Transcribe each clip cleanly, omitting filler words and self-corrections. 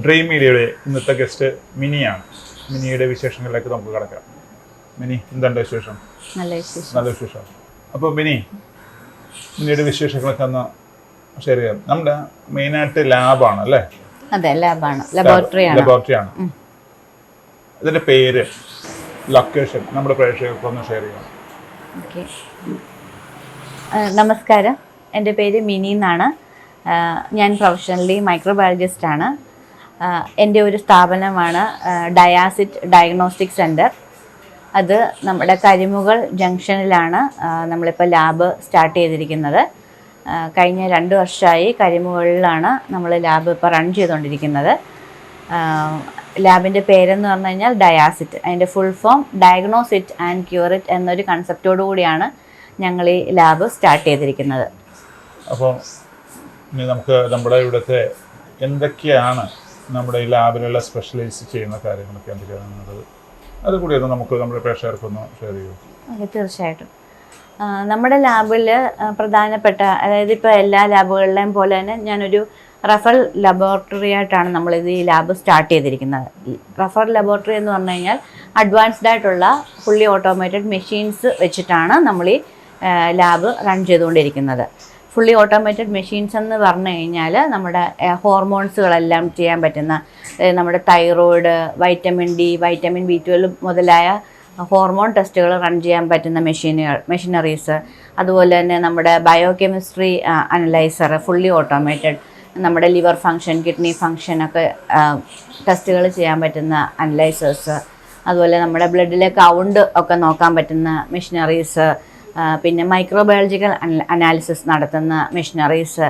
Dream മീഡിയയുടെ ഇന്നത്തെ guest മിനിയാണ്. മിനിയുടെ വിശേഷങ്ങളിലേക്ക് നമുക്ക് കിടക്കാം. മിനി, എന്തുണ്ട് വിശേഷം? നല്ല വിശേഷം. അപ്പോൾ മിനിയുടെ വിശേഷങ്ങളൊക്കെ ഒന്ന് ഷെയർ ചെയ്യാം. നമ്മുടെ മെയിനായിട്ട് ലാബാണ് അല്ലേ? അതെ, ലാബാണ്, ലബോറട്ടറിയാണ്. ഇതിന്റെ പേര്, ലൊക്കേഷൻ നമ്മുടെ പ്രേക്ഷകർക്ക് ഒന്ന് ഷെയർ ചെയ്യാം. ഓക്കെ, നമസ്കാരം. എൻ്റെ പേര് മിനി എന്നാണ്. ഞാൻ പ്രൊഫഷണലി മൈക്രോബയോളജിസ്റ്റാണ്. എൻ്റെ ഒരു സ്ഥാപനമാണ് ഡയാസിറ്റ് ഡയഗ്നോസ്റ്റിക് സെൻറ്റർ. അത് നമ്മുടെ കരിമുകൾ ജംഗ്ഷനിലാണ് നമ്മളിപ്പോൾ ലാബ് സ്റ്റാർട്ട് ചെയ്തിരിക്കുന്നത്. കഴിഞ്ഞ 2 വർഷമായി കരിമുകളിലാണ് നമ്മൾ ലാബ് ഇപ്പോൾ റൺ ചെയ്തുകൊണ്ടിരിക്കുന്നത്. ലാബിൻ്റെ പേരെന്ന് പറഞ്ഞു കഴിഞ്ഞാൽ ഡയാസിറ്റ്. അതിൻ്റെ ഫുൾ ഫോം ഡയഗ്നോസിറ്റ് ആൻഡ് ക്യൂറിറ്റ് എന്നൊരു കൺസെപ്റ്റോടു കൂടിയാണ് ഞങ്ങൾ ഈ ലാബ് സ്റ്റാർട്ട് ചെയ്തിരിക്കുന്നത്. അപ്പോൾ ഇനി നമുക്ക് നമ്മുടെ ഇവിടുത്തെ എന്തൊക്കെയാണ് നമ്മുടെ ഈ ലാബിലുള്ള സ്പെഷ്യലൈസ് ചെയ്യുന്ന കാര്യങ്ങളൊക്കെ എന്തൊക്കെയാണെന്നുള്ളത് അതുകൂടി ഒന്ന് നമുക്ക് നമ്മുടെ പ്രേക്ഷകർക്കൊന്ന് ഷെയർ ചെയ്യും. തീർച്ചയായിട്ടും. നമ്മുടെ ലാബിൽ പ്രധാനപ്പെട്ട, അതായത് ഇപ്പോൾ എല്ലാ ലാബുകളിലെയും പോലെ തന്നെ ഞാനൊരു റഫറൽ ലബോറട്ടറി ആയിട്ടാണ് നമ്മളിത് ഈ ലാബ് സ്റ്റാർട്ട് ചെയ്തിരിക്കുന്നത്. റഫറൽ ലബോറട്ടറി എന്ന് പറഞ്ഞു കഴിഞ്ഞാൽ അഡ്വാൻസ്ഡ് ആയിട്ടുള്ള ഫുള്ളി ഓട്ടോമേറ്റഡ് മെഷീൻസ് വെച്ചിട്ടാണ് നമ്മൾ ഈ ലാബ് റൺ ചെയ്തുകൊണ്ടിരിക്കുന്നത്. ഫുള്ളി ഓട്ടോമേറ്റഡ് മെഷീൻസ് എന്ന് പറഞ്ഞു കഴിഞ്ഞാൽ നമ്മുടെ ഹോർമോൺസുകളെല്ലാം ചെയ്യാൻ പറ്റുന്ന, നമ്മുടെ thyroid, vitamin D, vitamin B12 മുതലായ ഹോർമോൺ ടെസ്റ്റുകൾ റൺ ചെയ്യാൻ പറ്റുന്ന മെഷീനറീസ്, അതുപോലെ തന്നെ നമ്മുടെ ബയോകെമിസ്ട്രി അനലൈസർ ഫുള്ളി ഓട്ടോമേറ്റഡ്, നമ്മുടെ ലിവർ ഫങ്ഷൻ, കിഡ്നി ഫങ്ഷനൊക്കെ ടെസ്റ്റുകൾ ചെയ്യാൻ പറ്റുന്ന അനലൈസേഴ്സ്, അതുപോലെ നമ്മുടെ ബ്ലഡിലെ കൗണ്ട് ഒക്കെ നോക്കാൻ പറ്റുന്ന മെഷീനറീസ്, പിന്നെ മൈക്രോബയോളജിക്കൽ അനാലിസിസ് നടത്തുന്ന മെഷീനറീസ്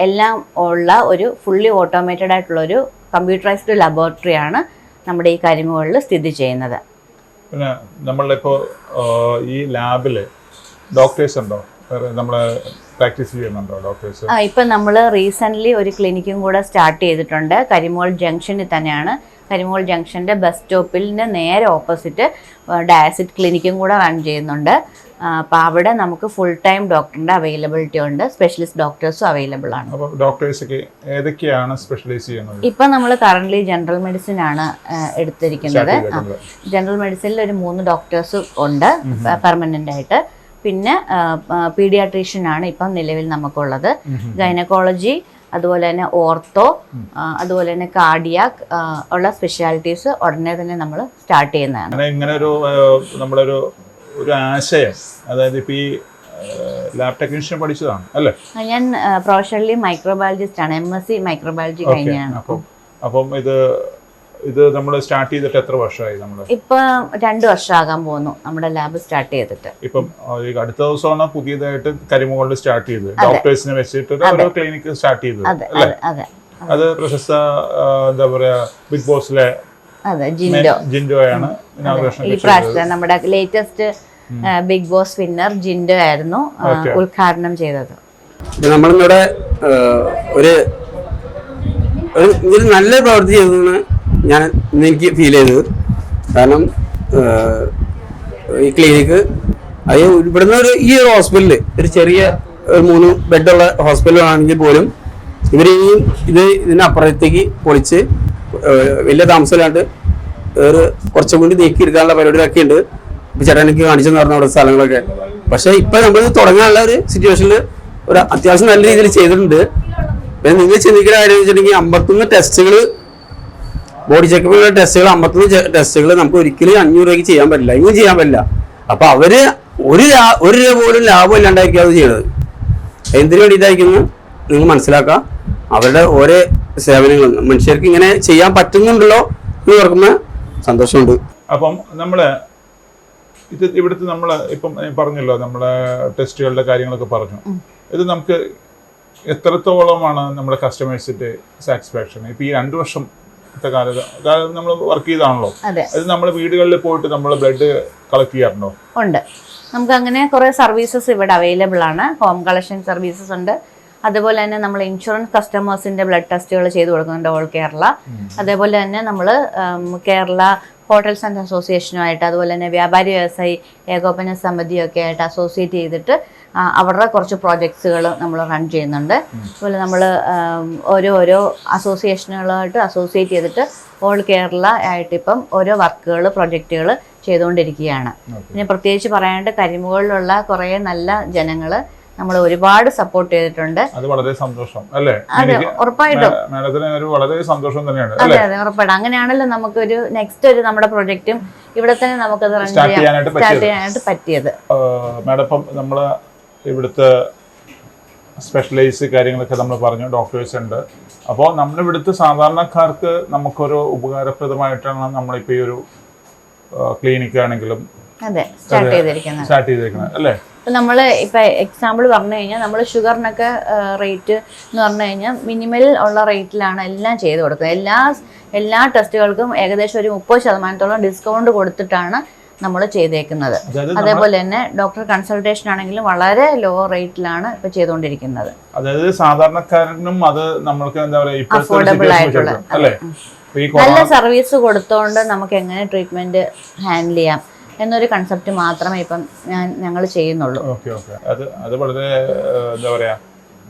എല്ലാം ഉള്ള ഒരു ഫുള്ളി ഓട്ടോമേറ്റഡ് ആയിട്ടുള്ളൊരു കമ്പ്യൂട്ടറൈസ്ഡ് ലബോറട്ടറിയാണ് നമ്മുടെ ഈ കരിമുകളിൽ സ്ഥിതി ചെയ്യുന്നത്. പിന്നെ നമ്മളിപ്പോൾ ഈ ലാബിൽ ഡോക്ടേഴ്സ് ഉണ്ടോ? നമ്മൾ പ്രാക്ടീസ് ചെയ്യുന്നുണ്ടോ ഡോക്ടേഴ്സ്? ഇപ്പം നമ്മൾ റീസെൻ്റ്ലി ഒരു ക്ലിനിക്കും കൂടെ സ്റ്റാർട്ട് ചെയ്തിട്ടുണ്ട്. കരിമുകൾ ജംഗ്ഷനിൽ തന്നെയാണ്. കരിമുകൾ ജംഗ്ഷൻ്റെ ബസ് സ്റ്റോപ്പിൻ്റെ നേരെ ഓപ്പോസിറ്റ് ഡയാസിറ്റ് ക്ലിനിക്കും കൂടെ റൺ ചെയ്യുന്നുണ്ട്. അപ്പോൾ അവിടെ നമുക്ക് ഫുൾ ടൈം ഡോക്ടറിൻ്റെ അവൈലബിലിറ്റി ഉണ്ട്. സ്പെഷ്യലിസ്റ്റ് ഡോക്ടേഴ്സും അവൈലബിൾ ആണ്. അപ്പോൾ ഡോക്ടേഴ്സൊക്കെ ഏതൊക്കെയാണ് സ്പെഷ്യലൈസ് ചെയ്യുന്നത്? ഇപ്പം നമ്മൾ കറൻ്റ്ലി ജനറൽ മെഡിസിൻ ആണ് എടുത്തിരിക്കുന്നത്. ജനറൽ മെഡിസിനിൽ ഒരു 3 ഡോക്ടേഴ്സ് ഉണ്ട് പെർമനൻ്റ് ആയിട്ട്. പിന്നെ പീഡിയാട്രീഷ്യൻ ആണ് ഇപ്പം നിലവിൽ നമുക്കുള്ളത്. ഗൈനക്കോളജി, അതുപോലെ തന്നെ ഓർത്തോ, അതുപോലെ തന്നെ കാർഡിയാക് ഉള്ള സ്പെഷ്യാലിറ്റീസ് ഉടനെ തന്നെ നമ്മൾ സ്റ്റാർട്ട് ചെയ്യുന്നതാണ്. ഇങ്ങനെ നമ്മളൊരു ആശയം, അതായത് ഇപ്പോൾ ഈ ലാബ് ടെക്നീഷ്യൻ പഠിച്ചതാണ് അല്ലേ? ഞാൻ പ്രൊഫഷണലി മൈക്രോബയോളജിസ്റ്റ് ആണ്. MSc മൈക്രോബയോളജി കഴിഞ്ഞാണ്. അപ്പം ഇത് നമ്മൾ സ്റ്റാർട്ട് ചെയ്തിട്ട് എത്ര വർഷമായി? നമ്മൾ ഇപ്പൊ 2 വർഷം ആകാൻ പോകുന്നു നമ്മുടെ ലാബ് സ്റ്റാർട്ട് ചെയ്തിട്ട്. ഇപ്പം അടുത്ത ദിവസമാണ് പുതിയതായിട്ട് കരിമുകളിൽ സ്റ്റാർട്ട് ചെയ്തത്. ഡോക്ടേഴ്സിനെ വെച്ചിട്ട് ഒരു ക്ലിനിക് സ്റ്റാർട്ട് ചെയ്തത് അല്ലേ? അത് പ്രശസ്ത എന്താ പറയാ ബിഗ് ബോസിലെ ജിൻഡോയാണ് ഈ പ്രാവശ്യത്തെ നമ്മുടെ latest Bigg Boss winner Jinto ആയിരുന്നു ഉദ്ഘാടനം ചെയ്തത്. നമ്മളിവിടെ ഒരു നല്ല പ്രവൃത്തി ചെയ്തെന്ന് എനിക്ക് ഫീൽ ചെയ്തത്. കാരണം ഈ ക്ലിനിക്ക് അത് ഇവിടുന്ന് ഈ ഒരു ഹോസ്പിറ്റലിൽ ഒരു ചെറിയ 3 ബെഡുള്ള ഹോസ്പിറ്റലാണെങ്കിൽ പോലും ഇവരിനിയും ഇതിനപ്പുറത്തേക്ക് പൊളിച്ച് വലിയ താമസമില്ലാണ്ട് കുറച്ചും കൂടി നീക്കി എടുക്കാനുള്ള പരിപാടികളൊക്കെ ഉണ്ട്. ഇപ്പം ചേട്ടൻ എനിക്ക് കാണിച്ചെന്ന് പറഞ്ഞ അവിടെ സ്ഥലങ്ങളൊക്കെ. പക്ഷേ ഇപ്പം നമ്മൾ തുടങ്ങാനുള്ള ഒരു സിറ്റുവേഷനിൽ ഒരു അത്യാവശ്യം നല്ല രീതിയിൽ ചെയ്തിട്ടുണ്ട്. പിന്നെ നിങ്ങൾ ചിന്തിക്കുന്ന കാര്യം വെച്ചിട്ടുണ്ടെങ്കിൽ 51 ടെസ്റ്റുകൾ, ബോഡി ചെക്കപ്പിലുള്ള ടെസ്റ്റുകൾ, 51 ടെസ്റ്റുകൾ നമുക്ക് ഒരിക്കലും 500 രൂപയ്ക്ക് ചെയ്യാൻ പറ്റില്ല, ഇങ്ങനെ ചെയ്യാൻ പറ്റില്ല. അപ്പൊ അവര് ഒരു രൂപ പോലും ലാഭം ഇല്ലാണ്ടായിരിക്കും അത് ചെയ്യണത്. എന്തിനു വേണ്ടിയിട്ടായിരിക്കുന്നു നിങ്ങൾ മനസ്സിലാക്കാം. അവരുടെ ഓരോ സേവനങ്ങളും മനുഷ്യർക്ക് ഇങ്ങനെ ചെയ്യാൻ പറ്റുന്നുണ്ടല്ലോ എന്ന് ഓർക്കുമ്പോൾ സന്തോഷമുണ്ട്. അപ്പം ഇവിടുത്തെ നമ്മൾ ഇപ്പം പറഞ്ഞല്ലോ, നമ്മളെ ടെസ്റ്റുകളുടെ കാര്യങ്ങളൊക്കെ പറഞ്ഞു. ഇത് നമുക്ക് എത്രത്തോളമാണ് നമ്മുടെ കസ്റ്റമേഴ്സിന്റെ സാറ്റിസ്ഫാക്ഷൻ? ഇപ്പം ഈ 2 വർഷം കാലം നമ്മൾ വർക്ക് ചെയ്താണല്ലോ, അത് നമ്മൾ വീടുകളിൽ പോയിട്ട് നമ്മൾ ബ്ലഡ് കളക്ട് ചെയ്യാറുണ്ടോ? ഉണ്ട്. നമുക്ക് അങ്ങനെ കുറേ സർവീസസ് ഇവിടെ അവൈലബിൾ ആണ്. ഹോം കളക്ഷൻ സർവീസസ് ഉണ്ട്. അതുപോലെ തന്നെ നമ്മൾ ഇൻഷുറൻസ് കസ്റ്റമേഴ്സിന്റെ ബ്ലഡ് ടെസ്റ്റുകൾ ചെയ്തു കൊടുക്കുന്നുണ്ട് ഓൾ കേരള. അതേപോലെ തന്നെ നമ്മൾ കേരള ഹോട്ടൽസ് ആൻഡ് അസോസിയേഷനുമായിട്ട്, അതുപോലെ തന്നെ വ്യാപാരി വ്യവസായി ഏകോപന സമിതിയൊക്കെ ആയിട്ട് അസോസിയേറ്റ് ചെയ്തിട്ട് അവരുടെ കുറച്ച് പ്രോജക്ട്സുകൾ നമ്മൾ റൺ ചെയ്യുന്നുണ്ട്. അതുപോലെ നമ്മൾ ഓരോ അസോസിയേഷനുകളായിട്ട് അസോസിയേറ്റ് ചെയ്തിട്ട് ഓൾ കേരള ആയിട്ട് ഇപ്പം ഓരോ വർക്കുകൾ പ്രൊജക്റ്റുകൾ ചെയ്തുകൊണ്ടിരിക്കുകയാണ്. പിന്നെ പ്രത്യേകിച്ച് പറയാനായിട്ട് കരിമുകളിലുള്ള കുറേ നല്ല ജനങ്ങൾ നമ്മൾ ഒരുപാട് സപ്പോർട്ട് ചെയ്തിട്ടുണ്ട്. അത് വളരെ സന്തോഷം അല്ലേ? അതെ, ഉറപ്പായിട്ടും വളരെ സന്തോഷം തന്നെയാണ്. അതെ അതെ, ഉറപ്പായിട്ടും. അങ്ങനെയാണല്ലോ നമുക്കൊരു നെക്സ്റ്റ് ഒരു നമ്മുടെ പ്രൊജക്റ്റും ഇവിടെ തന്നെ നമുക്കത് റൺ സ്റ്റാർട്ട് ചെയ്യാനായിട്ട് പറ്റിയത്. മാഡം, ഇപ്പം നമ്മള് ഇവിടുത്തെ സ്പെഷ്യലൈസ് കാര്യങ്ങളൊക്കെ നമ്മൾ പറഞ്ഞു, ഡോക്ടേഴ്സ് ഉണ്ട്. അപ്പോൾ നമ്മളിവിടുത്തെ സാധാരണക്കാർക്ക് നമുക്കൊരു ഉപകാരപ്രദമായിട്ടാണ് നമ്മളിപ്പോൾ ഈ ഒരു ക്ലിനിക്ക് ആണെങ്കിലും സ്റ്റാർട്ട് ചെയ്തിരിക്കുന്നത് അല്ലേ? ഇപ്പം നമ്മൾ ഇപ്പം എക്സാമ്പിൾ പറഞ്ഞു കഴിഞ്ഞാൽ നമ്മൾ ഷുഗറിനൊക്കെ റേറ്റ് എന്ന് പറഞ്ഞു കഴിഞ്ഞാൽ മിനിമൽ ഉള്ള റേറ്റിലാണ് എല്ലാം ചെയ്ത് കൊടുക്കുന്നത്. എല്ലാ ടെസ്റ്റുകൾക്കും ഏകദേശം ഒരു 30% ഡിസ്കൗണ്ട് കൊടുത്തിട്ടാണ് നമ്മൾ ചെയ്തേക്കുന്നത്. അതേപോലെ തന്നെ ഡോക്ടർ കൺസൾട്ടേഷൻ ആണെങ്കിലും വളരെ ലോ റേറ്റിലാണ് ഇപ്പൊ ചെയ്തുകൊണ്ടിരിക്കുന്നത്. അതായത് സാധാരണക്കാരനും അത് നമ്മൾക്ക് എന്താ പറയുക, അഫോർഡബിൾ ആയിട്ടുള്ള നല്ല സർവീസ് കൊടുത്തോണ്ട് നമുക്ക് എങ്ങനെ ട്രീറ്റ്മെന്റ് ഹാൻഡിൽ ചെയ്യാം എന്നൊരു കൺസെപ്റ്റ് മാത്രമേ ഇപ്പം ഞങ്ങൾ ചെയ്യുന്നുള്ളൂ. അത് വളരെ എന്താ പറയാ,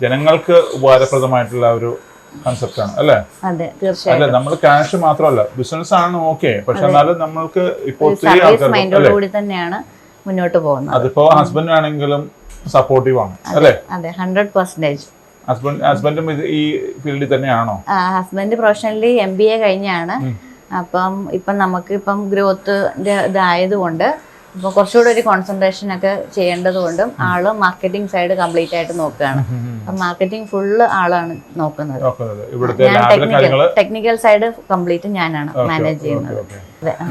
ജനങ്ങൾക്ക് ഉപകാരപ്രദമായിട്ടുള്ള ഒരു കൺസെപ്റ്റാണ് അല്ലേ? അതെ, തീർച്ചയായും. അല്ല, നമ്മൾ ക്യാഷ് മാത്രമല്ല, ബിസിനസ് ആണ് ഓക്കെ, പക്ഷെ എന്നാലും നമ്മൾക്ക് ഇപ്പോൾ കൂടി തന്നെയാണ് മുന്നോട്ട് പോകുന്നത്. അതിപ്പോ ഹസ്ബൻഡ് ആണെങ്കിലും സപ്പോർട്ടീവ് ആണ് അല്ലേ? അതെ, 100%. ഹസ്ബൻഡും ഈ ഫീൽഡിൽ തന്നെയാണോ? ഹസ്ബൻഡ് പ്രൊഫഷണലി MBA കഴിഞ്ഞാണ്. അപ്പം ഇപ്പം നമുക്ക് ഇപ്പം ഗ്രോത്തിന്റെ ഇതായതുകൊണ്ട് ഇപ്പോൾ കുറച്ചുകൂടെ ഒരു കോൺസെൻട്രേഷൻ ഒക്കെ ചെയ്യേണ്ടത് കൊണ്ടും ആള് മാർക്കറ്റിംഗ് സൈഡ് കംപ്ലീറ്റ് ആയിട്ട് നോക്കുകയാണ്. അപ്പം മാർക്കറ്റിംഗ് ഫുള്ള് ആളാണ് നോക്കുന്നത്. ടെക്നിക്കൽ സൈഡ് കംപ്ലീറ്റ് ഞാനാണ് മാനേജ് ചെയ്യുന്നത്.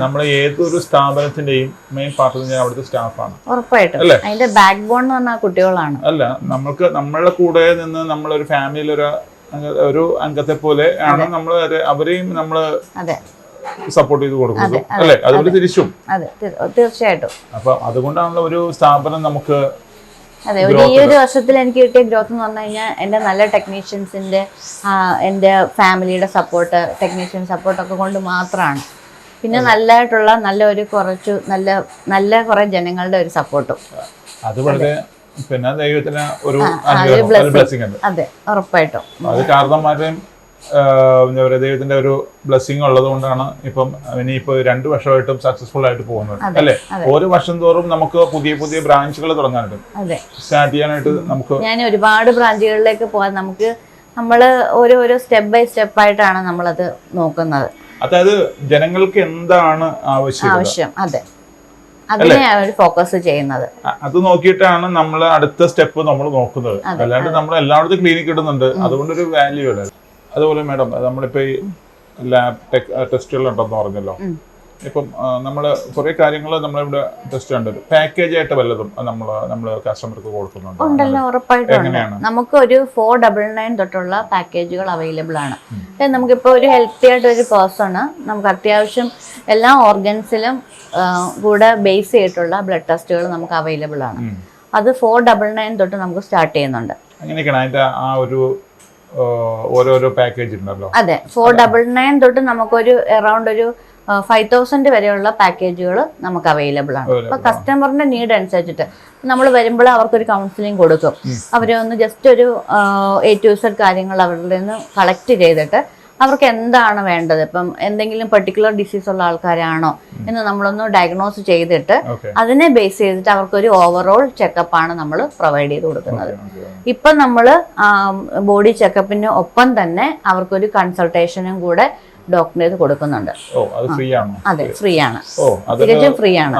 നമ്മുടെ ഏതൊരു സ്ഥാപനത്തിന്റെയും മെയിൻ പാർട്ട് അവിടുത്തെ സ്റ്റാഫാണ്. ഉറപ്പായിട്ടും അതിന്റെ ബാക്ക് ബോൺ എന്ന് പറഞ്ഞാൽ കുട്ടികളാണ്. അല്ല, നമ്മൾക്ക് നമ്മളുടെ കൂടെ നിന്ന് നമ്മളൊരു ഫാമിലിയിൽ ഒരു അംഗത്തെ പോലെ ആണ് നമ്മൾ അവരെയും നമ്മള് സപ്പോർട്ട് ചെയ്ത് കൊടുക്കുന്നത് അല്ലേ? അതുപോലെ തിരിച്ചും. അതെ, തീർച്ചയായിട്ടും. അപ്പൊ അതുകൊണ്ടാണല്ലോ ഒരു സ്ഥാപനം നമുക്ക്. അതെ, ഈ ഒരു വർഷത്തിൽ എനിക്ക് കിട്ടിയ ഗ്രോത്ത് എന്ന് പറഞ്ഞു കഴിഞ്ഞാൽ എൻ്റെ നല്ല ടെക്നീഷ്യൻസിന്റെ എൻ്റെ ഫാമിലിയുടെ സപ്പോർട്ട്, ടെക്നീഷ്യൻ സപ്പോർട്ടൊക്കെ കൊണ്ട് മാത്രമാണ്. പിന്നെ നല്ലതായിട്ടുള്ള നല്ല കുറെ ജനങ്ങളുടെ ഒരു സപ്പോർട്ടും. അത് വളരെ പിന്നെ ദൈവത്തിന് ഒരു ബ്ലെസ്സിംഗ് ഉണ്ട്. അതെ, ഉറപ്പായിട്ടും. അത് കാരണന്മാരുടെയും എന്താ പറയുക, ദൈവത്തിന്റെ ഒരു ബ്ലെസ്സിങ് ഉള്ളത് കൊണ്ടാണ് ഇപ്പം ഇനിയിപ്പോ 2 വർഷമായിട്ടും സക്സസ്ഫുൾ ആയിട്ട് പോകുന്നത് അല്ലേ? ഓരോ വർഷം തോറും നമുക്ക് പുതിയ പുതിയ ബ്രാഞ്ചുകൾ തുടങ്ങാനായിട്ട് സ്റ്റാർട്ട് ചെയ്യാനായിട്ട് നമുക്ക് ഞാൻ ഒരുപാട് ബ്രാഞ്ചുകളിലേക്ക് പോകാൻ നമ്മൾ ഓരോ സ്റ്റെപ്പ് ബൈ സ്റ്റെപ്പ് ആയിട്ടാണ് നമ്മളത് നോക്കുന്നത്. അതായത് ജനങ്ങൾക്ക് എന്താണ് ആവശ്യം, അതെ, അതിനെയാണ് ഫോക്കസ് ചെയ്യുന്നത്. അത് നോക്കിയിട്ടാണ് നമ്മൾ അടുത്ത സ്റ്റെപ്പ് നമ്മൾ നോക്കുന്നത്. അല്ലാണ്ട് നമ്മൾ എല്ലായിടത്തും ക്ലിനിക്ക് ഇടുന്നുണ്ട്, അതുകൊണ്ടൊരു വാല്യൂ ഇല്ല. അതുപോലെ മാഡം, നമ്മളിപ്പോൾ ഈ ലാബ് ടെസ്റ്റുകൾ ഉണ്ടെന്ന് പറഞ്ഞല്ലോ. ഇപ്പം നമ്മൾ കുറേ കാര്യങ്ങൾ നമ്മളിവിടെ ടെസ്റ്റ് കണ്ടത് പാക്കേജ് ആയിട്ട് വല്ലതും നമ്മൾ കസ്റ്റമർക്ക് കൊടുക്കുന്നുണ്ട്? ഉണ്ടല്ലോ, ഉറപ്പായിട്ടും. നമുക്ക് ഒരു 499 തൊട്ടുള്ള പാക്കേജുകൾ അവൈലബിൾ ആണ്. നമുക്കിപ്പോൾ ഒരു ഹെൽത്തി ആയിട്ട് ഒരു പേഴ്സണ് നമുക്ക് അത്യാവശ്യം എല്ലാ ഓർഗൻസിലും കൂടെ ബേസ് ചെയ്തിട്ടുള്ള ബ്ലഡ് ടെസ്റ്റുകൾ നമുക്ക് അവൈലബിൾ ആണ്. അത് 499 തൊട്ട് നമുക്ക് സ്റ്റാർട്ട് ചെയ്യുന്നുണ്ട്. അങ്ങനെയൊക്കെയാണ് അതിന്റെ ആ ഒരു ഓരോരോ പാക്കേജ് ഉണ്ടല്ലോ. അതെ, 499 തൊട്ട് നമുക്കൊരു അറൗണ്ട് ഒരു 5000 വരെയുള്ള പാക്കേജുകൾ നമുക്ക് അവൈലബിൾ ആണ്. അപ്പൊ കസ്റ്റമറിന്റെ നീഡ് അനുസരിച്ചിട്ട് നമ്മൾ വരുമ്പോൾ അവർക്കൊരു കൗൺസിലിംഗ് കൊടുക്കും. അവരെ ഒന്ന് ജസ്റ്റ് ഒരു A to Z കാര്യങ്ങൾ അവരുടെ നിന്ന് കളക്ട് ചെയ്തിട്ട് അവർക്ക് എന്താണ് വേണ്ടത്, ഇപ്പം എന്തെങ്കിലും പെർട്ടിക്കുലർ ഡിസീസ് ഉള്ള ആൾക്കാരാണോ എന്ന് നമ്മളൊന്ന് ഡയഗ്നോസ് ചെയ്തിട്ട് അതിനെ ബേസ് ചെയ്തിട്ട് അവർക്കൊരു ഓവറോൾ ചെക്കപ്പാണ് നമ്മൾ പ്രൊവൈഡ് ചെയ്ത് കൊടുക്കുന്നത്. ഇപ്പം നമ്മൾ ബോഡി ചെക്കപ്പിന് ഒപ്പം തന്നെ അവർക്കൊരു കൺസൾട്ടേഷനും കൂടെ ഡോക്ടറേത് കൊടുക്കുന്നുണ്ട്. അതെ, ഫ്രീ ആണ്, തികച്ചും ഫ്രീ ആണ്.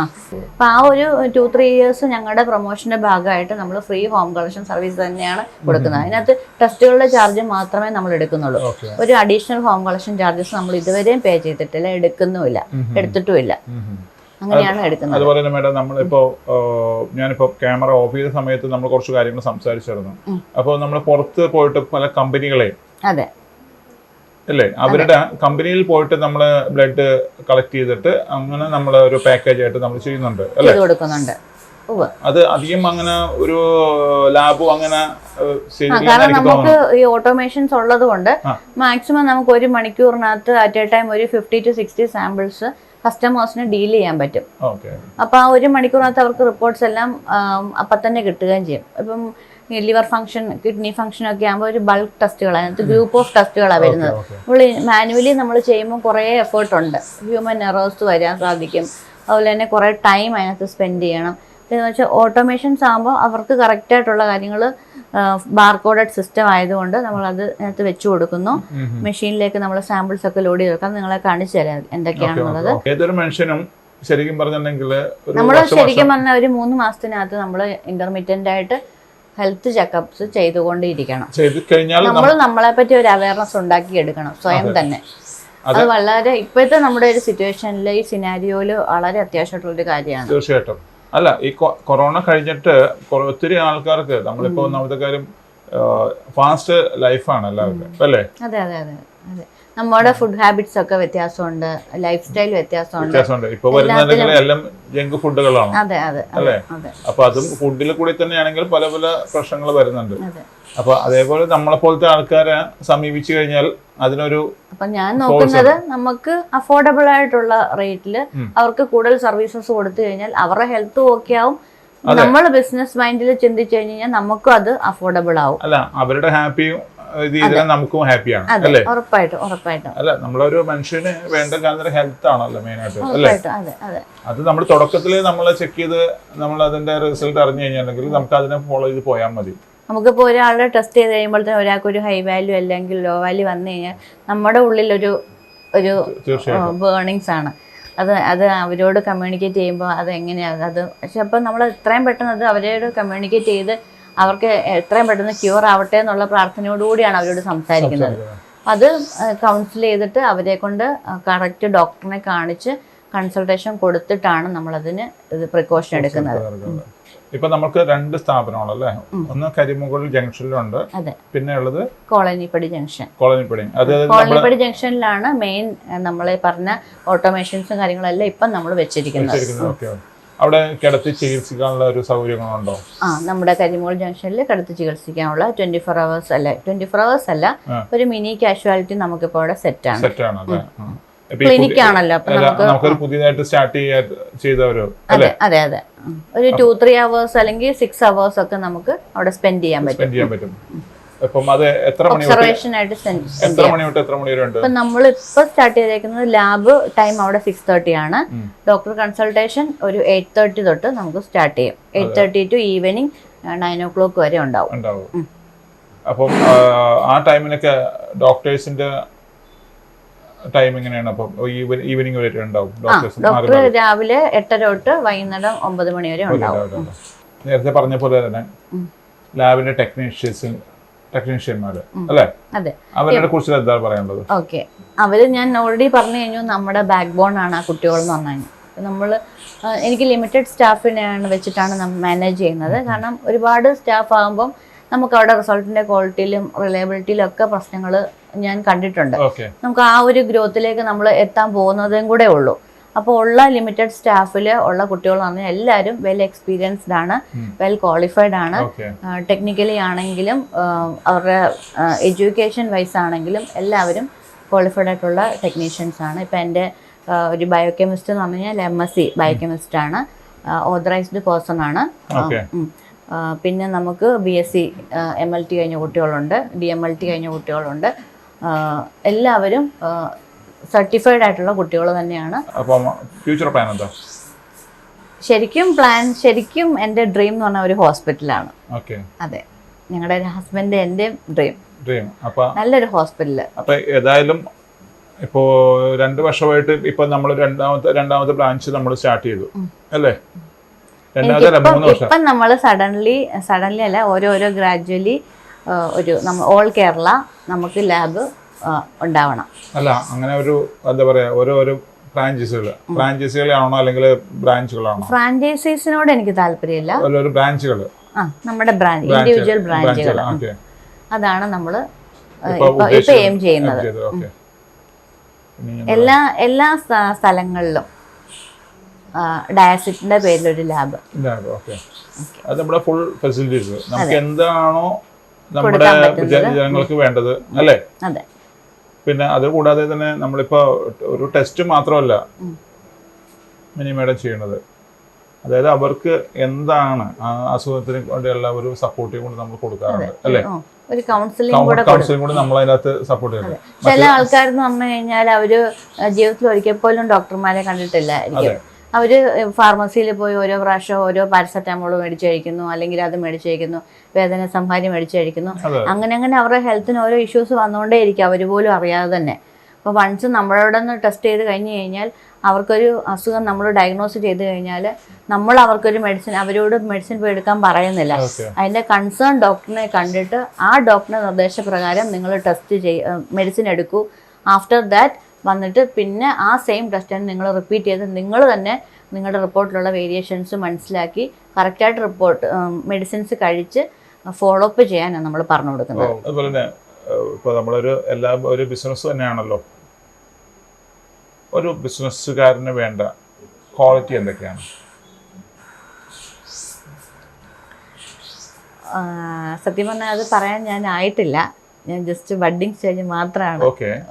അപ്പൊ ആ ഒരു 2-3 ഇയേഴ്സ് ഞങ്ങളുടെ പ്രൊമോഷന്റെ ഭാഗമായിട്ട് നമ്മൾ ഫ്രീ ഹോം കളക്ഷൻ സർവീസ് തന്നെയാണ് കൊടുക്കുന്നത്. അതിനകത്ത് ടെസ്റ്റുകളുടെ ചാർജ് മാത്രമേ നമ്മൾ എടുക്കുന്നുള്ളൂ. ഒരു അഡീഷണൽ ഹോം കളക്ഷൻ ചാർജസ് നമ്മൾ ഇതുവരെയും പേ ചെയ്തിട്ടില്ല, എടുത്തിട്ടുമില്ല. അങ്ങനെയാണ് എടുക്കുന്നത്. അതുപോലെ തന്നെ മാഡം, നമ്മളിപ്പോ ഞാനിപ്പോ ക്യാമറ ഓഫ് ചെയ്ത സമയത്ത് നമ്മൾ കുറച്ച് കാര്യങ്ങൾ സംസാരിച്ചിരുന്നു. അപ്പോൾ നമ്മൾ പുറത്ത് പോയിട്ട് പല കമ്പനികളെ അല്ലേ, അവരുടെ കമ്പനിയിൽ പോയിട്ട് നമ്മൾ ബ്ലഡ് കളക്ട് ചെയ്തിട്ട് അങ്ങനെ നമ്മൾ ഒരു പാക്കേജ് ആയിട്ട് നമ്മൾ ചെയ്യുന്നുണ്ട് അല്ലേ? അത് അധികം അങ്ങനെ ഒരു ലാബും അങ്ങനെ കാരണം നമുക്ക് ഈ ഓട്ടോമേഷൻസ് ഉള്ളത് കൊണ്ട് മാക്സിമം നമുക്ക് 1 മണിക്കൂറിനകത്ത് അറ്റ് എ ടൈം ഒരു 50 to 60 സാമ്പിൾസ് കസ്റ്റമേഴ്സിന് ഡീൽ ചെയ്യാൻ പറ്റും. ഓക്കെ. അപ്പോൾ ആ 1 മണിക്കൂറിനകത്ത് അവർക്ക് റിപ്പോർട്ട്സ് എല്ലാം അപ്പം തന്നെ കിട്ടുകയും ചെയ്യും. ഇപ്പം ലിവർ ഫംഗ്ഷൻ, കിഡ്നി ഫംഗ്ഷൻ ഒക്കെ ആകുമ്പോൾ ഒരു ബൾക്ക് ടെസ്റ്റുകളാണ്, അതിനകത്ത് ഗ്രൂപ്പ് ഓഫ് ടെസ്റ്റുകളാണ് വരുന്നത്. നമ്മൾ മാനുവലി നമ്മൾ ചെയ്യുമ്പോൾ കുറേ എഫേർട്ട് ഉണ്ട്, ഹ്യൂമൻ എറേഴ്സ് വരാൻ സാധിക്കും. അതുപോലെ തന്നെ കുറേ ടൈം അതിനകത്ത് സ്പെൻഡ് ചെയ്യണം. എന്ന് വെച്ചാൽ ഓട്ടോമേഷൻസ് ആകുമ്പോൾ അവർക്ക് കറക്റ്റായിട്ടുള്ള കാര്യങ്ങൾ ബാർകോഡഡ് സിസ്റ്റം ആയതുകൊണ്ട് നമ്മളത് അതിനകത്ത് വെച്ച് കൊടുക്കുന്നു. മെഷീനിലേക്ക് നമ്മൾ സാമ്പിൾസ് ഒക്കെ ലോഡ് ചെയ്ത് വെക്കാം. നിങ്ങളെ കാണിച്ചു തരാം എന്തൊക്കെയാണെന്നുള്ളത്. ഏതൊരു മനുഷ്യനും ശരിക്കും പറഞ്ഞിട്ടുണ്ടെങ്കിൽ നമ്മൾ ശരിക്കും പറഞ്ഞാൽ ഒരു 3 മാസത്തിനകത്ത് നമ്മൾ ഇന്റർമീഡിയന്റ് ആയിട്ട് ഹെൽത്ത് ചെക്കപ്സ് ചെയ്തുകൊണ്ടിരിക്കണം. നമ്മൾ നമ്മളെ പറ്റി ഒരു അവയർനെസ് ഉണ്ടാക്കി എടുക്കണം സ്വയം തന്നെ. അത് വളരെ ഇപ്പോഴത്തെ നമ്മുടെ ഒരു സിറ്റുവേഷനിൽ ഈ സിനാരിയോയില് വളരെ അത്യാവശ്യമായിട്ടുള്ളൊരു കാര്യമാണ്. തീർച്ചയായിട്ടും. അല്ല, ഈ കൊറോണ കഴിഞ്ഞിട്ട് ഒത്തിരി ആൾക്കാർക്ക് നമ്മളിപ്പോ ഒന്നാമത്തെ കാര്യം ഫാസ്റ്റ് ലൈഫാണ് എല്ലാവർക്കും അല്ലേ? അതെ അതെ അതെ അതെ. നമ്മുടെ ഫുഡ് ഹാബിറ്റ്സ് ഒക്കെ വ്യത്യാസമുണ്ട്, ലൈഫ് സ്റ്റൈൽ വ്യത്യാസമുണ്ട്. ഇപ്പൊ വരുന്നത് എല്ലാം ജങ്ക് ഫുഡുകളാണ്. അതെ അതെ അല്ലേ? അപ്പൊ അതും ഫുഡിൽ കൂടി തന്നെയാണെങ്കിൽ പല പല പ്രശ്നങ്ങൾ വരുന്നുണ്ട്. അപ്പൊ അതേപോലെ നമ്മളെ പോലത്തെ ആൾക്കാരെ സമീപിച്ചു കഴിഞ്ഞാൽ അതിനൊരു അപ്പൊ ഞാൻ നോക്കുന്നത് നമുക്ക് അഫോർഡബിൾ ആയിട്ടുള്ള റേറ്റില് അവർക്ക് കൂടുതൽ സർവീസസ് കൊടുത്തു കഴിഞ്ഞാൽ അവരുടെ ഹെൽത്ത് ഓക്കെ ആവും. നമ്മൾ ബിസിനസ് മൈൻഡിൽ ചിന്തിച്ചു കഴിഞ്ഞാൽ നമുക്കും അത് അഫോർഡബിൾ ആവും. അല്ല, അവരുടെ ഹാപ്പിയും നമുക്കും ഹാപ്പിയാണ് അല്ലേ? ഉറപ്പായിട്ടും. അല്ല, നമ്മളൊരു മനുഷ്യന് വേണ്ട കാര്യം ഹെൽത്ത് ആണല്ലോ മെയിൻ ആയിട്ട് അല്ലേ? അത് നമ്മൾ തുടക്കത്തിൽ നമ്മൾ ചെക്ക് ചെയ്ത് നമ്മൾ അതിന്റെ റിസൾട്ട് അറിഞ്ഞു കഴിഞ്ഞാൽ നമുക്ക് അതിനെ ഫോളോ ചെയ്ത് പോയാൽ മതി. നമുക്കിപ്പോൾ ഒരാളുടെ ടെസ്റ്റ് ചെയ്ത് കഴിയുമ്പോൾ തന്നെ ഒരാൾക്ക് ഒരു ഹൈ വാല്യൂ അല്ലെങ്കിൽ ലോ വാല്യൂ വന്നു കഴിഞ്ഞാൽ നമ്മുടെ ഉള്ളിലൊരു ബേണിങ്സ് ആണ്. അത് അവരോട് കമ്മ്യൂണിക്കേറ്റ് ചെയ്യുമ്പോൾ അത് എങ്ങനെയാണ് അത്. പക്ഷെ അപ്പം നമ്മൾ എത്രയും പെട്ടെന്ന് അത് അവരോട് കമ്മ്യൂണിക്കേറ്റ് ചെയ്ത് അവർക്ക് എത്രയും പെട്ടെന്ന് ക്യൂർ ആവട്ടെ എന്നുള്ള പ്രാർത്ഥനയോടുകൂടിയാണ് അവരോട് സംസാരിക്കുന്നത്. അത് കൗൺസിൽ ചെയ്തിട്ട് അവരെ കൊണ്ട് കറക്റ്റ് ഡോക്ടറിനെ കാണിച്ച് കൺസൾട്ടേഷൻ കൊടുത്തിട്ടാണ് നമ്മളതിന് പ്രിക്കോഷൻ എടുക്കുന്നത്. ഇപ്പൊ നമുക്ക് 2 സ്ഥാപനങ്ങളല്ലേ? ഒന്ന് കരിമുകൾ ജംഗ്ഷനിലുണ്ട്, പിന്നെ ഉള്ളത് കോളനിപ്പടി ജംഗ്ഷൻ. കോളനിപ്പടി ജംഗ്ഷനിലാണ് മെയിൻ നമ്മളെ പറഞ്ഞ ഓട്ടോമേഷൻസും കാര്യങ്ങളെല്ലാം ഇപ്പം നമ്മൾ വെച്ചിരിക്കുന്നത്. അവിടെ കിടത്തി ചികിത്സിക്കാനുള്ള ഒരു സൗകര്യങ്ങളുണ്ടോ? നമ്മുടെ കരിമുകൾ ജംഗ്ഷനിൽ കിടത്തി ചികിത്സിക്കാനുള്ള 24 hours അല്ല, 24 hours അല്ല, ഒരു മിനി കാഷ്വാലിറ്റി നമുക്കിപ്പോ അവിടെ സെറ്റാണ്. ക്ലിനിക് ആണല്ലോ. പുതിയതായിട്ട് സ്റ്റാർട്ട് ചെയ്തവരോ? അതെ അതെ അതെ. ഒരു 2-3 hours അല്ലെങ്കിൽ 6 hours ഒക്കെ നമുക്ക് അവിടെ സ്പെൻഡ് ചെയ്യാൻ പറ്റും. ഒബ്സർവേഷൻ ആയിട്ട് ഇപ്പൊ നമ്മളിപ്പോ സ്റ്റാർട്ട് ചെയ്തേക്കുന്നത് ലാബ് ടൈം അവിടെ 6:30 ആണ്. ഡോക്ടർ കൺസൾട്ടേഷൻ ഒരു 8:30 തൊട്ട് നമുക്ക് സ്റ്റാർട്ട് ചെയ്യും. 8:30 ടു ഈവനിങ് 9 o'clock വരെ ഉണ്ടാവും. അപ്പം ആ ടൈമിനൊക്കെ ഡോക്ടേഴ്സിന്റെ ടൈം എങ്ങനെയാണ്? ഈവനിങ് വരെ ഉണ്ടാവും. ഡോക്ടർ രാവിലെ 8:30 തൊട്ട് വൈകുന്നേരം 9 മണി വരെ ഉണ്ടാവും. നേരത്തെ പറഞ്ഞ പോലെ തന്നെ ലാബിന്റെ ടെക്നീഷ്യന്മാര് അല്ലേ? അവരെ കുറിച്ച് എന്താ പറയാനുള്ളത്? ഓക്കെ, അവര് ഞാൻ ഓൾറെഡി പറഞ്ഞു കഴിഞ്ഞു, നമ്മുടെ ബാക്ക് ബോൺ ആണ് ആ കുട്ടികൾ എന്ന് പറഞ്ഞു കഴിഞ്ഞാൽ. നമ്മൾ എനിക്ക് ലിമിറ്റഡ് സ്റ്റാഫിനെയാണ് വെച്ചിട്ടാണ് നമ്മൾ മാനേജ് ചെയ്യുന്നത്. കാരണം ഒരുപാട് സ്റ്റാഫ് ആകുമ്പം നമുക്ക് അവിടെ റിസൾട്ടിന്റെ ക്വാളിറ്റിയിലും റിലയബിലിറ്റിയിലും ഒക്കെ പ്രശ്നങ്ങൾ ഞാൻ കണ്ടിട്ടുണ്ട്. നമുക്ക് ആ ഒരു ഗ്രോത്തിലേക്ക് നമ്മൾ എത്താൻ പോകുന്നതും കൂടെ ഉള്ളൂ. അപ്പോൾ ഉള്ള ലിമിറ്റഡ് സ്റ്റാഫിൽ ഉള്ള കുട്ടികൾ എന്ന് പറഞ്ഞാൽ എല്ലാവരും വെൽ എക്സ്പീരിയൻസ്ഡ് ആണ്, വെൽ ക്വാളിഫൈഡ് ആണ്. ടെക്നിക്കലി ആണെങ്കിലും അവരുടെ എഡ്യൂക്കേഷൻ വൈസ് ആണെങ്കിലും എല്ലാവരും ക്വാളിഫൈഡ് ആയിട്ടുള്ള ടെക്നീഷ്യൻസ് ആണ്. ഇപ്പം എൻ്റെ ഒരു ബയോകെമിസ്റ്റ് എന്ന് പറഞ്ഞു കഴിഞ്ഞാൽ MSc ബയോകെമിസ്റ്റ് ആണ്, ഓതറൈസ്ഡ് പേഴ്സൺ ആണ്. പിന്നെ നമുക്ക് BSc MLT കഴിഞ്ഞ കുട്ടികളുണ്ട്, DMLT കഴിഞ്ഞ കുട്ടികളുണ്ട്. എല്ലാവരും സർട്ടിഫൈഡ് ആയിട്ടുള്ള കുട്ടികൾ തന്നെയാണ്. ശരിക്കും എൻ്റെ ഡ്രീം എന്ന് പറഞ്ഞ ഒരു ഹോസ്പിറ്റലാണ്. അതെ, ഞങ്ങളുടെ ഹസ്ബൻഡ് എൻ്റെ ഡ്രീം നല്ലൊരു ഹോസ്പിറ്റല്. അപ്പൊ ഏതായാലും ഇപ്പോ 2 വർഷമായിട്ട് ഇപ്പൊ നമ്മൾ രണ്ടാമത്തെ ബ്രാഞ്ച് നമ്മൾ സ്റ്റാർട്ട് ചെയ്തു അല്ലേ? ഇപ്പം നമ്മൾ സഡൻലി അല്ല, ഓരോരോ ഗ്രാജുവലി ഒരു ഓൾ കേരള നമുക്ക് ലാബ് ഉണ്ടാവണം. അല്ല, അങ്ങനെ ഒരു എന്താ പറയാ, ഓരോരോ ഫ്രാഞ്ചൈസികളാണോ അല്ലെങ്കിൽ ബ്രാഞ്ചുകളാണോ? ഫ്രാഞ്ചൈസീസിനോട് എനിക്ക് താല്പര്യമില്ല, ഓരോരോ ബ്രാഞ്ചുകൾ, നമ്മുടെ ബ്രാഞ്ച്, ഇൻഡിവിജ്വൽ ബ്രാഞ്ചുകൾ, അതാണ് നമ്മൾ ഇപ്പൊ എയിം ചെയ്യുന്നത്. എല്ലാ സ്ഥലങ്ങളിലും ഡയാസിറ്റിന്റെ പേരിലൊരു ലാബ്. അത് നമ്മുടെ ഫുൾ ഫെസിലിറ്റീസ്, നമുക്ക് എന്താണോ നമ്മുടെ ജനങ്ങൾക്ക് വേണ്ടത് അല്ലേ? അതെ. പിന്നെ അത് കൂടാതെ തന്നെ നമ്മളിപ്പോ ഒരു ടെസ്റ്റ് മാത്രമല്ല, മിനി മാഡം ചെയ്യുന്നത്. അതായത് അവർക്ക് എന്താണ് ആ അസുഖത്തിന് വേണ്ടിയുള്ള ഒരു സപ്പോർട്ടിങ് കൊണ്ട് നമ്മൾ കൊടുക്കാറുണ്ട് അല്ലേ? ഒരു കൗൺസിലിംഗ് കൂടെ നമ്മൾ അതിനകത്ത് സപ്പോർട്ട് ചെയ്യുന്നത്. ചില ആൾക്കാരെന്ന് പറഞ്ഞു കഴിഞ്ഞാൽ അവര് ജീവിതത്തിൽ ഒരിക്കൽ പോലും ഡോക്ടർമാരെ കണ്ടിട്ടില്ലായിരിക്കും. അവര് ഫാർമസിയിൽ പോയി ഓരോ പ്രാവശ്യം ഓരോ പാരസെറ്റാമോൾ മേടിച്ച് കഴിക്കുന്നു, അല്ലെങ്കിൽ അത് മേടിച്ച് കഴിക്കുന്നു, വേദന സംഹാരി മേടിച്ച് കഴിക്കുന്നു. അങ്ങനെ അവരുടെ ഹെൽത്തിന് ഓരോ ഇഷ്യൂസ് വന്നുകൊണ്ടേ ഇരിക്കും, അവർ പോലും അറിയാതെ തന്നെ. അപ്പോൾ വൺസ് നമ്മളോട് ഒന്ന് ടെസ്റ്റ് ചെയ്ത് കഴിഞ്ഞ് കഴിഞ്ഞാൽ അവർക്കൊരു അസുഖം നമ്മൾ ഡയഗ്നോസ് ചെയ്ത് കഴിഞ്ഞാൽ നമ്മൾ അവർക്കൊരു മെഡിസിൻ, അവരോട് മെഡിസിൻ പോയി എടുക്കാൻ പറയുന്നില്ല. അതിൻ്റെ കൺസേൺ ഡോക്ടറിനെ കണ്ടിട്ട് ആ ഡോക്ടറുടെ നിർദ്ദേശപ്രകാരം നിങ്ങൾ ടെസ്റ്റ് മെഡിസിൻ എടുക്കൂ. ആഫ്റ്റർ ദാറ്റ് വന്നിട്ട് പിന്നെ ആ സെയിം ടെസ്റ്റ് തന്നെ നിങ്ങൾ റിപ്പീറ്റ് ചെയ്ത് നിങ്ങൾ തന്നെ നിങ്ങളുടെ റിപ്പോർട്ടിലുള്ള വേരിയേഷൻസ് മനസ്സിലാക്കി കറക്റ്റായിട്ട് റിപ്പോർട്ട് മെഡിസിൻസ് കഴിച്ച് ഫോളോ അപ്പ് ചെയ്യാനാണ് നമ്മൾ പറഞ്ഞു കൊടുക്കുന്നത്. അതുപോലെ തന്നെ ഇപ്പോൾ നമ്മളൊരു ഒരു ബിസിനസ് തന്നെയാണല്ലോ. ഒരു ബിസിനസ്സുകാരന് വേണ്ട ക്വാളിറ്റി എന്തൊക്കെയാണ്? സത്യം പറഞ്ഞാൽ അത് പറയാൻ ഞാൻ ആയിട്ടില്ല. ഞാൻ ജസ്റ്റ് ബഡ്ഡിങ് സ്റ്റേജ് മാത്രമാണ്.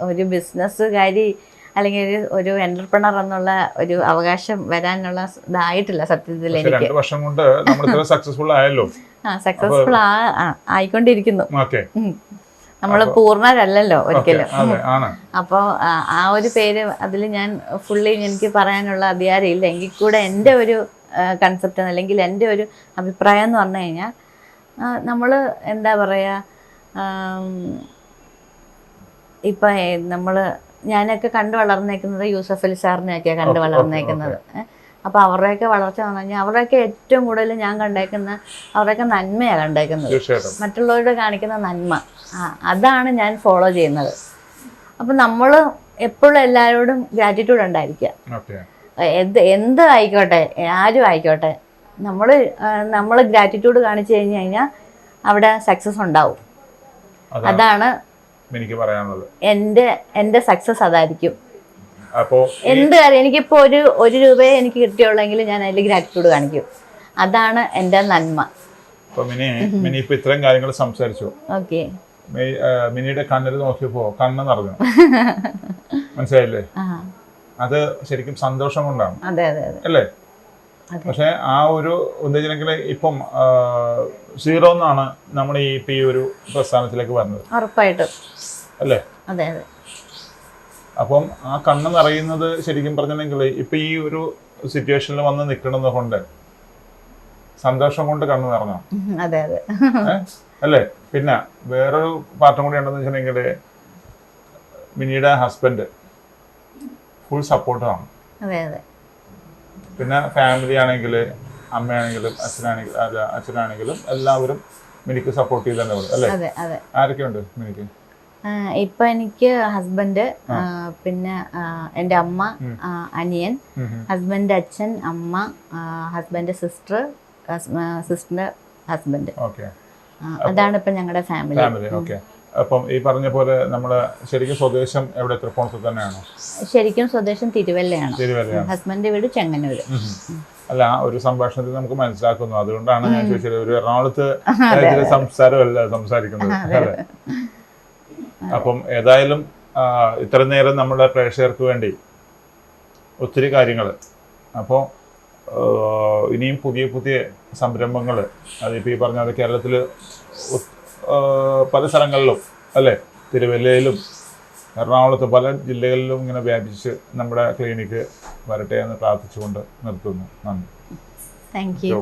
ഒരു ബിസിനസ്സുകാരി അല്ലെങ്കിൽ ഒരു എന്റർപ്രണർ എന്നുള്ള ഒരു അവകാശം വരാനുള്ള ഇതായിട്ടില്ല സത്യത്തിൽ എനിക്ക്. 2 വർഷം കൊണ്ട് നമ്മൾ സക്സസ്ഫുൾ ആയല്ലോ. സക്സസ്ഫുൾ ആയിക്കൊണ്ടിരിക്കുന്നു. നമ്മൾ പൂർണ്ണരല്ലല്ലോ ഒരിക്കലും. അപ്പോൾ ആ ഒരു പേര് അതിൽ ഞാൻ ഫുള്ളി എനിക്ക് പറയാനുള്ള അധികാരം ഇല്ല. എങ്കിൽ കൂടെ എൻ്റെ ഒരു കൺസെപ്റ്റ് അല്ലെങ്കിൽ എൻ്റെ ഒരു അഭിപ്രായം എന്ന് പറഞ്ഞു കഴിഞ്ഞാൽ നമ്മൾ എന്താ പറയുക, ഇപ്പം ഞാനൊക്കെ കണ്ടു വളർന്നേക്കുന്നത് യൂസഫ് അലി സാറിനെയൊക്കെയാണ് കണ്ടു വളർന്നേക്കുന്നത്. അപ്പോൾ അവരുടെയൊക്കെ വളർച്ച എന്ന് പറഞ്ഞാൽ അവരുടെയൊക്കെ ഏറ്റവും കൂടുതൽ ഞാൻ കണ്ടേക്കുന്ന അവരുടെയൊക്കെ നന്മയാണ് കണ്ടേക്കുന്നത്, മറ്റുള്ളവരോട് കാണിക്കുന്ന നന്മ. അതാണ് ഞാൻ ഫോളോ ചെയ്യുന്നത്. അപ്പം നമ്മൾ എപ്പോഴും എല്ലാവരോടും ഗ്രാറ്റിറ്റ്യൂഡ് ഉണ്ടായിരിക്കുക. എന്ത് ആയിക്കോട്ടെ, ആരും ആയിക്കോട്ടെ, നമ്മൾ ഗ്രാറ്റിറ്റ്യൂഡ് കാണിച്ചു കഴിഞ്ഞു കഴിഞ്ഞാൽ അവിടെ സക്സസ് ഉണ്ടാവും. അതാണ് എനിക്ക് പറയാനുള്ളത്. എൻ്റെ സക്സസ് അതായിരിക്കും. അപ്പോൾ എന്ത് കാര്യം എനിക്കിപ്പോൾ ഒരു രൂപയെ എനിക്ക് കിട്ടിയുള്ളെങ്കിൽ ഞാൻ അതിൽ ഗ്രാറ്റിറ്റ്യൂഡ് കാണിക്കും. അതാണ് എൻ്റെ നന്മ. മിനി ഇപ്പൊ ഇത്രയും കാര്യങ്ങൾ സംസാരിച്ചു. ഓക്കെ. മിനിയുടെ കണ്ണിൽ നോക്കിയപ്പോ കണ്ണ് നിറഞ്ഞു, മനസ്സിലായില്ലേ? അത് ശരിക്കും സന്തോഷം കൊണ്ടാണ് അല്ലേ? പക്ഷെ ആ ഒരു എന്താ ഇപ്പം 0 എന്നാണ് നമ്മൾ ഈ ഒരു പ്രസ്ഥാനത്തിലേക്ക് വരുന്നത്. ഉറപ്പായിട്ടും അല്ലേ? അതെ അതെ. അപ്പം ആ കണ്ണ് നിറയുന്നത് ശരിക്കും പറഞ്ഞിട്ടുണ്ടെങ്കിൽ ഇപ്പൊ ഈ ഒരു സിറ്റുവേഷനിൽ വന്ന് നിൽക്കുന്നത് കൊണ്ട് സന്തോഷം കൊണ്ട് കണ്ണ് നിറഞ്ഞു. അതെ അതെ അല്ലേ? പിന്നെ വേറൊരു പാർട്ടും കൂടി ഉണ്ടെന്ന് വെച്ചിട്ടുണ്ടെങ്കിൽ മിനിയുടെ ഹസ്ബൻഡ് ഫുൾ സപ്പോർട്ടാണ്. അതെ അതെ. പിന്നെ ഫാമിലി ആണെങ്കിൽ അമ്മയാണെങ്കിലും അച്ഛനാണെങ്കിലും എല്ലാവരും മിനിക്ക് സപ്പോർട്ട് ചെയ്ത് തന്നെ വരും അല്ലേ? ആരൊക്കെയുണ്ട് മിനിക്ക്? ഇപ്പൊ എനിക്ക് ഹസ്ബൻഡ്, പിന്നെ എൻ്റെ അമ്മ, അനിയൻ, ഹസ്ബൻഡ് അച്ഛൻ, അമ്മ, ഹസ്ബൻഡ് സിസ്റ്റർ, സിസ്റ്ററിന്റെ ഹസ്ബൻഡ്. അതാണ് ഇപ്പൊ ഞങ്ങളുടെ ഫാമിലി. അപ്പം ഈ പറഞ്ഞ പോലെ നമ്മള് ശരിക്കും സ്വദേശം എവിടെ? തൃപ്പൂണിത്തുറ തന്നെയാണോ? ശരിക്കും സ്വദേശം തിരുവല്ലയാണ്. ഹസ്ബൻഡിന്റെ വീട് ചെങ്ങന്നൂര്. അല്ല, ഒരു സംഭാഷണത്തിൽ നമുക്ക് മനസ്സിലാക്കുന്നു. അതുകൊണ്ടാണ് ഞാൻ ചോദിച്ചത്. ഒരു എറണാകുളത്ത് സംസാരമല്ല സംസാരിക്കുന്നത് അല്ലേ? അപ്പം ഏതായാലും ഇത്ര നേരം നമ്മുടെ പ്രേക്ഷകർക്ക് വേണ്ടി ഒത്തിരി കാര്യങ്ങൾ. അപ്പോൾ ഇനിയും പുതിയ പുതിയ സംരംഭങ്ങൾ, അതിപ്പോൾ ഈ പറഞ്ഞ കേരളത്തിൽ പല സ്ഥലങ്ങളിലും അല്ലേ, തിരുവല്ലയിലും എറണാകുളത്തും പല ജില്ലകളിലും ഇങ്ങനെ വ്യാപിച്ച് നമ്മുടെ ക്ലിനിക്ക് വരട്ടെ എന്ന് പ്രാർത്ഥിച്ചുകൊണ്ട് നിർത്തുന്നു. നന്ദി. Thank you.